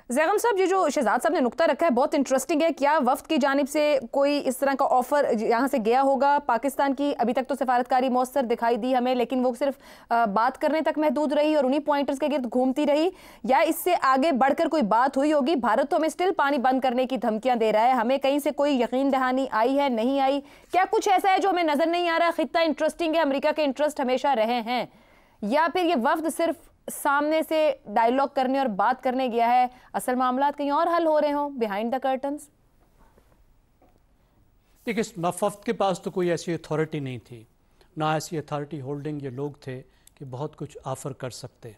ज़ैगम साहब, ये जो शहजाद साहब ने नुक्ता रखा है बहुत इंटरेस्टिंग है। क्या वफ्द की जानिब से कोई इस तरह का ऑफर यहाँ से गया होगा? पाकिस्तान की अभी तक तो सफारतकारी मौसर दिखाई दी हमें, लेकिन वो सिर्फ बात करने तक महदूद रही और उन्हीं पॉइंटर्स के गिर्द घूमती रही, या इससे आगे बढ़कर कोई बात हुई होगी? भारत तो हमें स्टिल पानी बंद करने की धमकियां दे रहा है, हमें कहीं से कोई यकीन दहानी आई है, नहीं आई? क्या कुछ ऐसा है जो हमें नजर नहीं आ रहा? खित्ता इंटरेस्टिंग है, अमेरिका के इंटरेस्ट हमेशा रहे हैं, या फिर ये वफ्द सिर्फ सामने से डायलॉग करने और बात करने गया है, असल मामला कहीं और हल हो रहे हो बिहाइंड द कर्टन्स? देखिए, वफ्द के पास तो कोई ऐसी अथॉरिटी नहीं थी, ना ऐसी अथॉरिटी होल्डिंग ये लोग थे कि बहुत कुछ ऑफर कर सकते।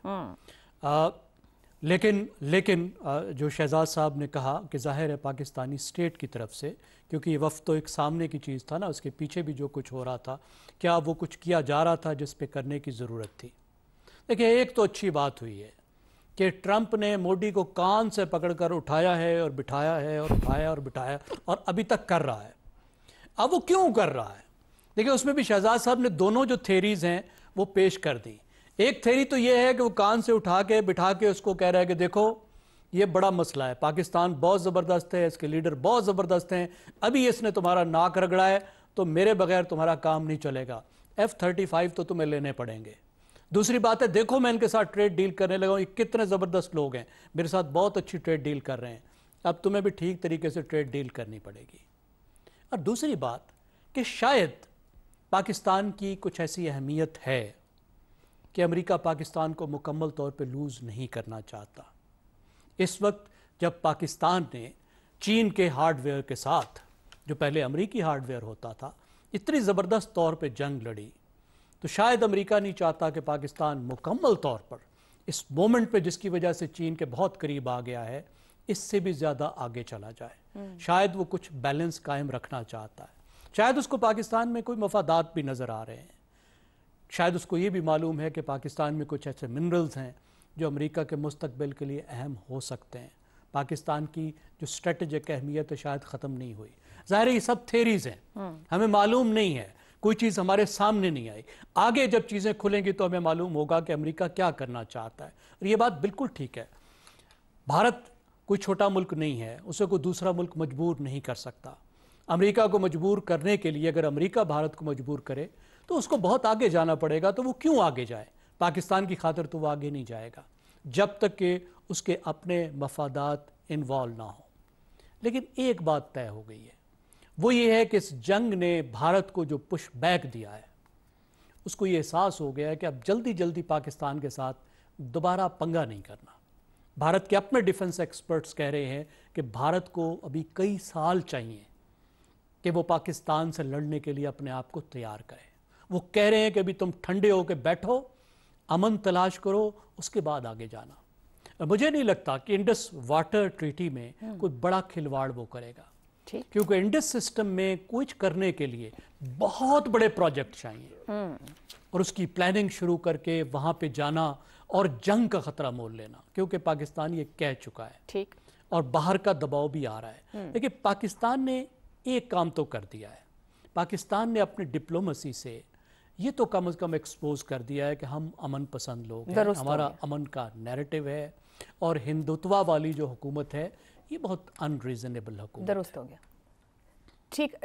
लेकिन जो शहजाद साहब ने कहा कि जाहिर है पाकिस्तानी स्टेट की तरफ से, क्योंकि ये वफ्द तो एक सामने की चीज़ था ना, उसके पीछे भी जो कुछ हो रहा था, क्या वो कुछ किया जा रहा था जिस पे करने की ज़रूरत थी। देखिए, एक तो अच्छी बात हुई है कि ट्रंप ने मोदी को कान से पकड़कर उठाया है और बिठाया है और उठाया और बिठाया और अभी तक कर रहा है। अब वो क्यों कर रहा है? देखिए, उसमें भी शहजाद साहब ने दोनों जो थेरीज हैं वो पेश कर दी। एक थेरी तो ये है कि वो कान से उठा के बिठा के उसको कह रहा है कि देखो ये बड़ा मसला है, पाकिस्तान बहुत ज़बरदस्त है, इसके लीडर बहुत ज़बरदस्त हैं, अभी इसने तुम्हारा नाक रगड़ा है तो मेरे बगैर तुम्हारा काम नहीं चलेगा, F-35 तो तुम्हें लेने पड़ेंगे। दूसरी बात है, देखो मैं इनके साथ ट्रेड डील करने लगा हूँ, ये कितने ज़बरदस्त लोग हैं, मेरे साथ बहुत अच्छी ट्रेड डील कर रहे हैं, अब तुम्हें भी ठीक तरीके से ट्रेड डील करनी पड़ेगी। और दूसरी बात कि शायद पाकिस्तान की कुछ ऐसी अहमियत है कि अमेरिका पाकिस्तान को मुकम्मल तौर पे लूज़ नहीं करना चाहता। इस वक्त जब पाकिस्तान ने चीन के हार्डवेयर के साथ, जो पहले अमेरिकी हार्डवेयर होता था, इतनी ज़बरदस्त तौर पे जंग लड़ी, तो शायद अमेरिका नहीं चाहता कि पाकिस्तान मुकम्मल तौर पर इस मोमेंट पे, जिसकी वजह से चीन के बहुत करीब आ गया है, इससे भी ज़्यादा आगे चला जाए। शायद वो कुछ बैलेंस कायम रखना चाहता है, शायद उसको पाकिस्तान में कोई मफादात भी नज़र आ रहे हैं, शायद उसको ये भी मालूम है कि पाकिस्तान में कुछ ऐसे मिनरल्स हैं जो अमेरिका के मुस्तकबिल के लिए अहम हो सकते हैं। पाकिस्तान की जो स्ट्रेटेजिक अहमियत है शायद ख़त्म नहीं हुई। ज़ाहिर है ये सब थेरीज़ हैं, हमें मालूम नहीं है, कोई चीज़ हमारे सामने नहीं आई। आगे जब चीज़ें खुलेंगी तो हमें मालूम होगा कि अमेरिका क्या करना चाहता है। और ये बात बिल्कुल ठीक है, भारत कोई छोटा मुल्क नहीं है, उसे कोई दूसरा मुल्क मजबूर नहीं कर सकता। अमेरिका को मजबूर करने के लिए अगर अमेरिका भारत को मजबूर करे तो उसको बहुत आगे जाना पड़ेगा। तो वो क्यों आगे जाए? पाकिस्तान की खातिर तो वो आगे नहीं जाएगा जब तक कि उसके अपने मफादात इन्वॉल्व ना हो। लेकिन एक बात तय हो गई है, वो ये है कि इस जंग ने भारत को जो पुश बैक दिया है, उसको ये एहसास हो गया है कि अब जल्दी जल्दी पाकिस्तान के साथ दोबारा पंगा नहीं करना। भारत के अपने डिफेंस एक्सपर्ट्स कह रहे हैं कि भारत को अभी कई साल चाहिए कि वो पाकिस्तान से लड़ने के लिए अपने आप को तैयार करे। वो कह रहे हैं कि अभी तुम ठंडे होकर बैठो, अमन तलाश करो, उसके बाद आगे जाना। मुझे नहीं लगता कि इंडस वाटर ट्रीटी में कोई बड़ा खिलवाड़ वो करेगा, क्योंकि इंडस सिस्टम में कुछ करने के लिए बहुत बड़े प्रोजेक्ट चाहिए और उसकी प्लानिंग शुरू करके वहां पे जाना और जंग का खतरा मोल लेना, क्योंकि पाकिस्तान ये कह चुका है ठीक, और बाहर का दबाव भी आ रहा है। लेकिन पाकिस्तान ने एक काम तो कर दिया है, पाकिस्तान ने अपनी डिप्लोमेसी से ये तो कम से कम एक्सपोज कर दिया है कि हम अमन पसंद लोग हैं, हमारा अमन का नैरेटिव है, और हिंदुत्वा वाली जो हुकूमत है ये बहुत अनरीजनेबल हुकूमत दुरुस्त हो गया। ठीक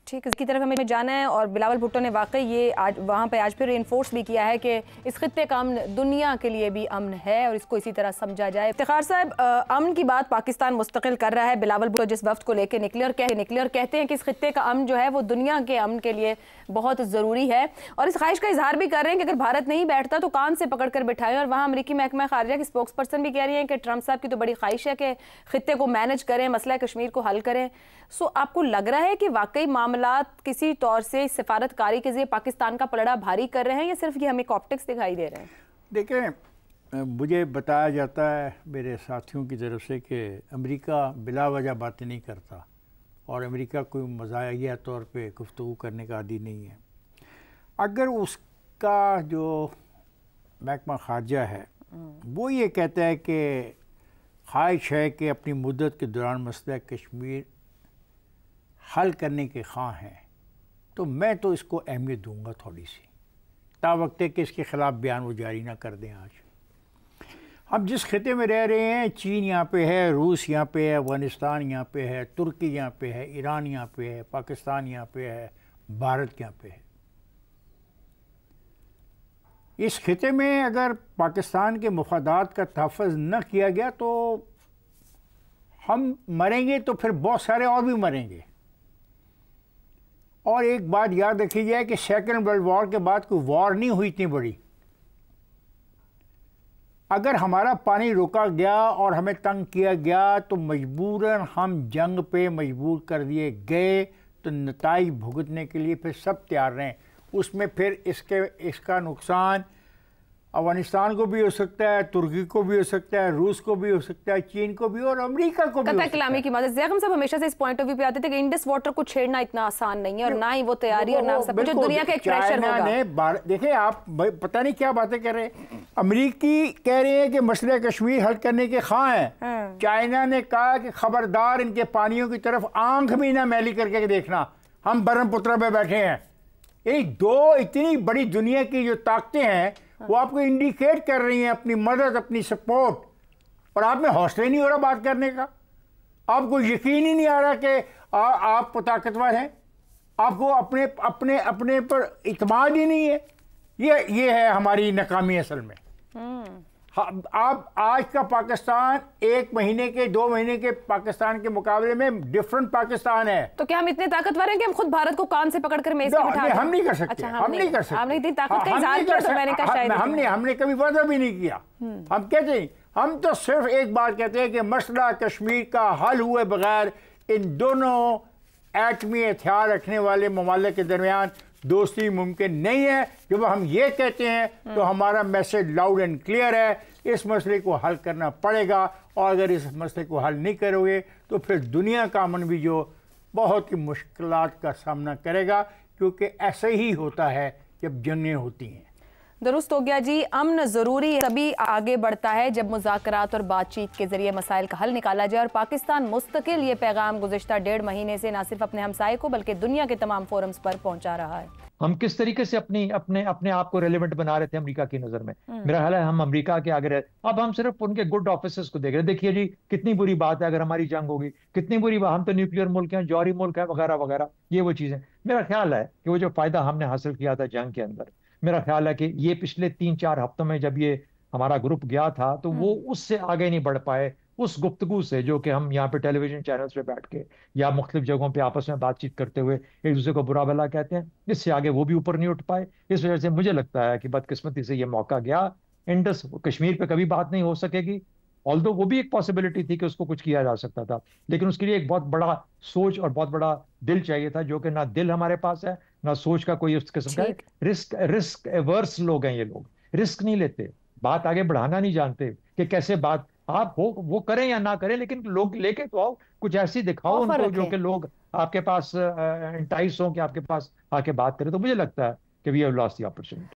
ठीक, इसकी तरफ हमें जाना है। और बिलावल भुट्टो ने वाकई ये आज वहाँ पे आज फिर इन्फोर्स भी किया है कि इस खित्ते का अमन दुनिया के लिए भी अमन है और इसको इसी तरह समझा जाए। इफ्तिखार साहब, अमन की बात पाकिस्तान मुस्तकिल कर रहा है, बिलावल भुट्टो जिस वफ्त को लेकर निकले और कहते हैं कि इस खित्ते का अमन जो है वो दुनिया के अमन के लिए बहुत ज़रूरी है, और इस ख्वाहिश का इजहार भी कर रहे हैं कि अगर भारत नहीं बैठता तो कान से पकड़ कर बिठाएं। और वहाँ अमरीकी महकमा खारिजा की स्पोक्स पर्सन भी कह रही हैं कि ट्रंप साहब की तो बड़ी ख्वाहिश है कि खित्ते को मैनेज करें, मसला कश्मीर को हल करें। सो आपको लग रहा है कि वाकई मामलात किसी तौर से सिफारतकारी के जरिए पाकिस्तान का पलड़ा भारी कर रहे हैं, या सिर्फ ये हमें ऑप्टिक्स दिखाई दे रहे हैं? देखें, मुझे बताया जाता है मेरे साथियों की तरफ से कि अमेरिका बिला वजह बातें नहीं करता और अमेरिका कोई मज़ाहिया तौर पे गुफ्तगू करने का आदी नहीं है। अगर उसका जो महकमा खारजा है वो ये कहता है कि ख्वाहिश है कि अपनी मुद्दत के दौरान मसला कश्मीर हल करने के ख्वाह हैं, तो मैं तो इसको अहमियत दूंगा थोड़ी सी, तावक्त है कि इसके ख़िलाफ़ बयान वो जारी ना कर दें आज। हम जिस खिते में रह रहे हैं, चीन यहाँ पे है, रूस यहाँ पे है, अफगानिस्तान यहाँ पे है, तुर्की यहाँ पे है, ईरान यहाँ पे है, पाकिस्तान यहाँ पे है, भारत यहाँ पे है। इस खिते में अगर पाकिस्तान के मफादात का तहफ़्फ़ुज़ न किया गया तो हम मरेंगे, तो फिर बहुत सारे और भी मरेंगे। और एक बात याद रखी जाए कि सेकेंड वर्ल्ड वॉर के बाद कोई वॉर नहीं हुई इतनी बड़ी। अगर हमारा पानी रोका गया और हमें तंग किया गया तो मजबूरन हम जंग पे मजबूर कर दिए गए, तो नताइज भुगतने के लिए फिर सब तैयार रहें। उसमें फिर इसका नुकसान अफगानिस्तान को भी हो सकता है, तुर्की को भी हो सकता है, रूस को भी हो सकता है, चीन को भी और अमेरिका को भी हो सकता है। की मदद ज़ैगम साहब हमेशा से इस पॉइंट ऑफ व्यू पे आते थे कि इंडस वाटर को छेड़ना इतना आसान नहीं है और ना ही वो तैयारी और ना सब कुछ, दुनिया का एक प्रेशर होगा। देखिए आप पता नहीं क्या बातें कर रहे हैं। अमेरिकी कह रहे हैं कि मसले कश्मीर हल करने के ख्वाह हैं। चाइना ने कहा कि खबरदार इनके पानियों की तरफ आंख भी ना मैली करके देखना, हम ब्रह्मपुत्र पे बैठे हैं। ये दो इतनी बड़ी दुनिया की जो ताकतें हैं वो आपको इंडिकेट कर रही हैं अपनी मदद, अपनी सपोर्ट, और आप में हौसला नहीं हो रहा बात करने का। आपको यकीन ही नहीं आ रहा कि आप ताकतवर हैं, आपको अपने अपने अपने पर इत्मीनान ही नहीं है। ये है हमारी नाकामी असल में। आप आज का पाकिस्तान 1 महीने के 2 महीने के पाकिस्तान के मुकाबले में डिफरेंट पाकिस्तान है। तो क्या हम इतने ताकतवर हैं कि हम खुद भारत को कान से पकड़कर मेज पे बिठा दें? हम नहीं कर सकते। अच्छा, हम नहीं कर सकते। हमने इतनी ताकत का इज़हार किया तो मैंने कहा शायद हमने कभी वादा भी नहीं किया। हम कहते हैं, हम तो सिर्फ एक बात कहते हैं कि मसला कश्मीर का हल हुए बगैर इन दोनों एटमी हथियार रखने वाले ममालिक के दरमियान दोस्ती मुमकिन नहीं है। जब हम ये कहते हैं तो हमारा मैसेज लाउड एंड क्लियर है, इस मसले को हल करना पड़ेगा। और अगर इस मसले को हल नहीं करोगे तो फिर दुनिया का अमन भी जो बहुत ही मुश्किलात का सामना करेगा, क्योंकि ऐसे ही होता है जब जंगें होती हैं। दुरुस्त हो गया जी। अमन ज़रूरी है, तभी आगे बढ़ता है जब मुज़ाकरात और बातचीत के जरिए मसाइल का हल निकाला जाए। और पाकिस्तान मुस्तकिल ये पैगाम गुज़िश्ता 1.5 महीने से न सिर्फ अपने हमसाये को बल्कि दुनिया के तमाम फोरम्स पर पहुंचा रहा है। हम किस तरीके से अपने आप को रेलेवेंट बना रहे थे अमेरिका की नजर में। मेरा ख्याल है हम अमेरिका के आगे रहे। अब हम सिर्फ उनके गुड ऑफिसर्स को देख रहे हैं। देखिए जी, कितनी बुरी बात है अगर हमारी जंग होगी, कितनी बुरी बात, हम तो न्यूक्लियर मुल्क हैं, जौहरी मुल्क है, वगैरह वगैरह, ये वो चीजें। मेरा ख्याल है कि वो जो फायदा हमने हासिल किया था जंग के अंदर, मेरा ख्याल है कि ये पिछले 3-4 हफ्तों में जब ये हमारा ग्रुप गया था तो वो उससे आगे नहीं बढ़ पाए उस गुफ्तगू से जो कि हम यहाँ पे टेलीविजन चैनल्स पे बैठ के या मुख्तलिफ जगहों पे आपस में बातचीत करते हुए एक दूसरे को बुरा भला कहते हैं, इससे आगे वो भी ऊपर नहीं उठ पाए। इस वजह से मुझे लगता है कि बदकिस्मती से ये मौका गया। इंडस कश्मीर पे कभी बात नहीं हो सकेगी, ऑल्दो वो भी एक पॉसिबिलिटी थी कि उसको कुछ किया जा सकता था, लेकिन उसके लिए एक बहुत बड़ा सोच और बहुत बड़ा दिल चाहिए था, जो कि ना दिल हमारे पास है ना सोच का कोई उस किस्म का। रिस्क एवर्स लोग हैं ये लोग, रिस्क नहीं लेते, बात आगे बढ़ाना नहीं जानते कि कैसे बात आप हो वो करें या ना करें, लेकिन लोग लेके तो आओ, कुछ ऐसी दिखाओ उनको जो कि लोग आपके पास एंटाइस हो कि आपके पास आके बात करें। तो मुझे लगता है कि we have lost the opportunity.